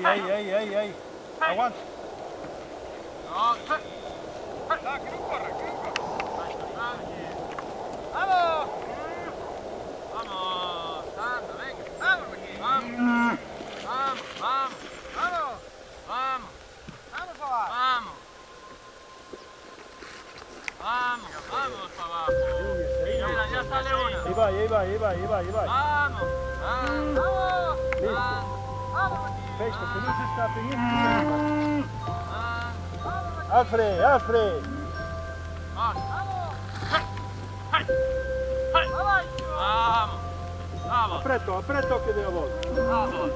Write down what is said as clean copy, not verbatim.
Ahí. Aguanta. No, Que no corra. ¡Vamos! ¡Vamos! ¡Anda, venga! ¡Vamos, Joaquín! ¡Vamos! ¡Vamos! ¡Vamos! ¡Vamos para abajo! ¡Vamos! ¡Vamos para abajo! Mira, ya sale una. Ahí va. ¡Vamos! ¡Vamos! Listo. ¡Vamos, Joaquín! Fecha, que no se escape ni. ¡Vamos! Alfred. ¡Vamos! ¡Vamos! ¡Vamos! Apreto que deu a volta. ¡Vamos!